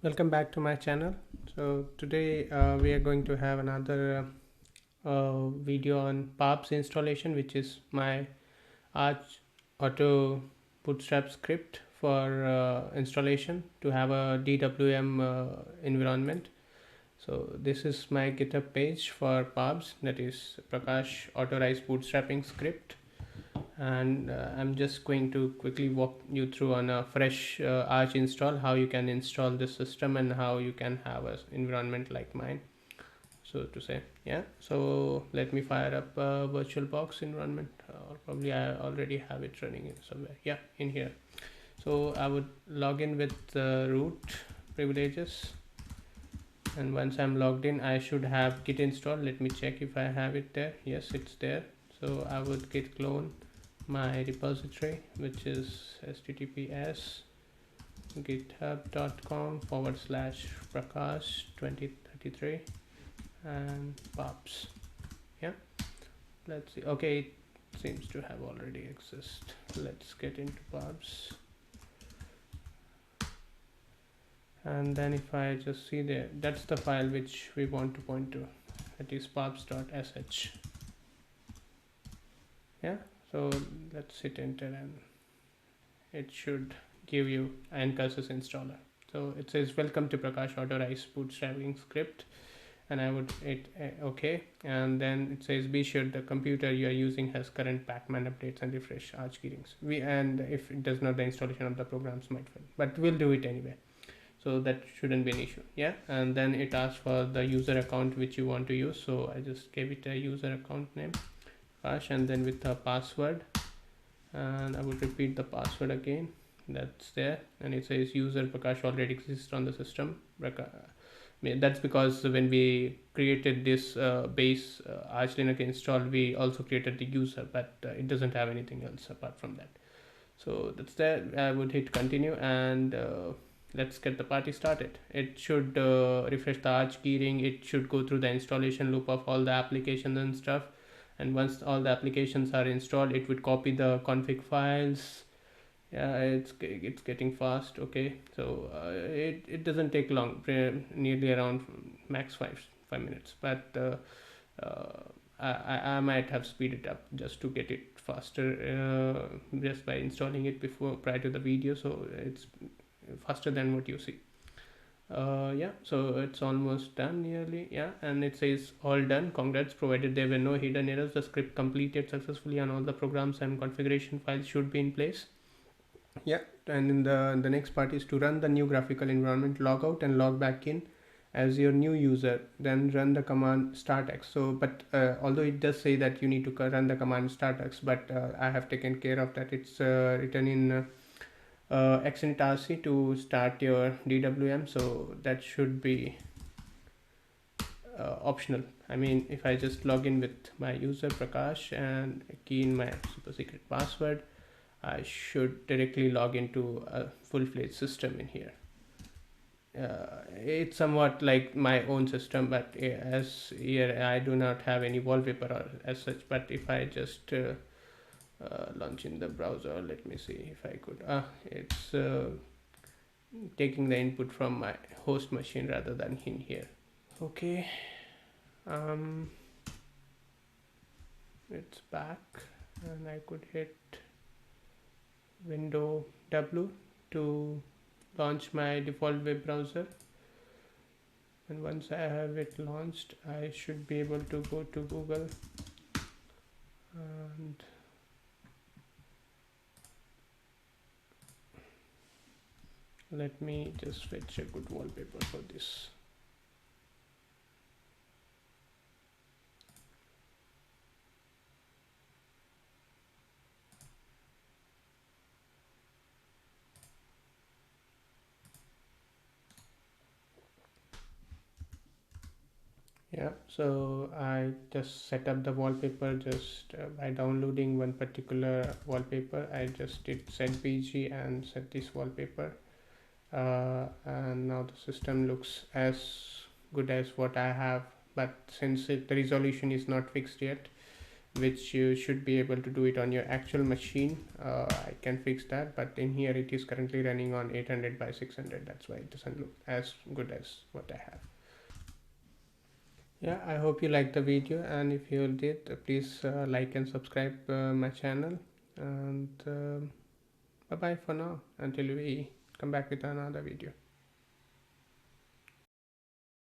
Welcome back to my channel. So today we are going to have another video on parbs installation, which is my Arch auto bootstrap script for installation to have a DWM environment. So this is my GitHub page for parbs, that is Prakash authorized bootstrapping script, and I'm just going to quickly walk you through on a fresh Arch install how you can install this system and how you can have an environment like mine, so to say. Yeah, so let me fire up a VirtualBox environment, or probably I already have it running in somewhere. Yeah, in here. So I would log in with root privileges, and once I'm logged in I should have git install. Let me check if I have it there. Yes, it's there. So I would git clone my repository, which is https github.com/prakash2033 and parbs. Yeah, let's see. Okay, it seems to have already exist. Let's get into parbs, and then if I just see there, that's the file which we want to point to. That is parbs.sh. Yeah, so let's hit enter and it should give you Ancurses installer. So it says welcome to Prakash authorized bootstrapping script, and I would hit OK, and then it says be sure the computer you are using has current pacman updates and refresh arch keyrings. And if it does not, the installation of the programs might fail, but we'll do it anyway, so that shouldn't be an issue. Yeah, and then it asks for the user account which you want to use, so I just gave it a user account name Prakash, and then with a password, and I would repeat the password again. That's there, and it says user Prakash already exists on the system. That's because when we created this base Arch Linux install, we also created the user, but it doesn't have anything else apart from that. So that's there. I would hit continue, and let's get the party started. It should refresh the Arch keyring. It should go through the installation loop of all the applications and stuff, and once all the applications are installed, it would copy the config files. Yeah, it's getting fast. Okay, so it doesn't take long, nearly around max 5 minutes, but I might have speeded it up just to get it faster, just by installing it prior to the video, so it's faster than what you see. Yeah, so it's almost done nearly. Yeah, and it says all done, congrats, provided there were no hidden errors, the script completed successfully and all the programs and configuration files should be in place. Yeah, and in the next part is to run the new graphical environment, log out and log back in as your new user, then run the command startx. So but although it does say that you need to run the command startx, but I have taken care of that. It's written in xinitrc to start your DWM, so that should be optional. I mean, if I just log in with my user Prakash and key in my super secret password, I should directly log into a full-fledged system in here. It's somewhat like my own system, but as here I do not have any wallpaper or as such. But if I just launch in the browser, let me see if I could. It's taking the input from my host machine rather than in here. Okay, it's back, and I could hit window W to launch my default web browser, and once I have it launched, I should be able to go to Google and let me just fetch a good wallpaper for this. Yeah, so I just set up the wallpaper just by downloading one particular wallpaper. I just did set bg and set this wallpaper, and now the system looks as good as what I have, but since the resolution is not fixed yet, which you should be able to do it on your actual machine. I can fix that, but in here it is currently running on 800 by 600. That's why it doesn't look as good as what I have. Yeah, I hope you liked the video, and if you did, please like and subscribe my channel, and bye bye for now until we come back with another video.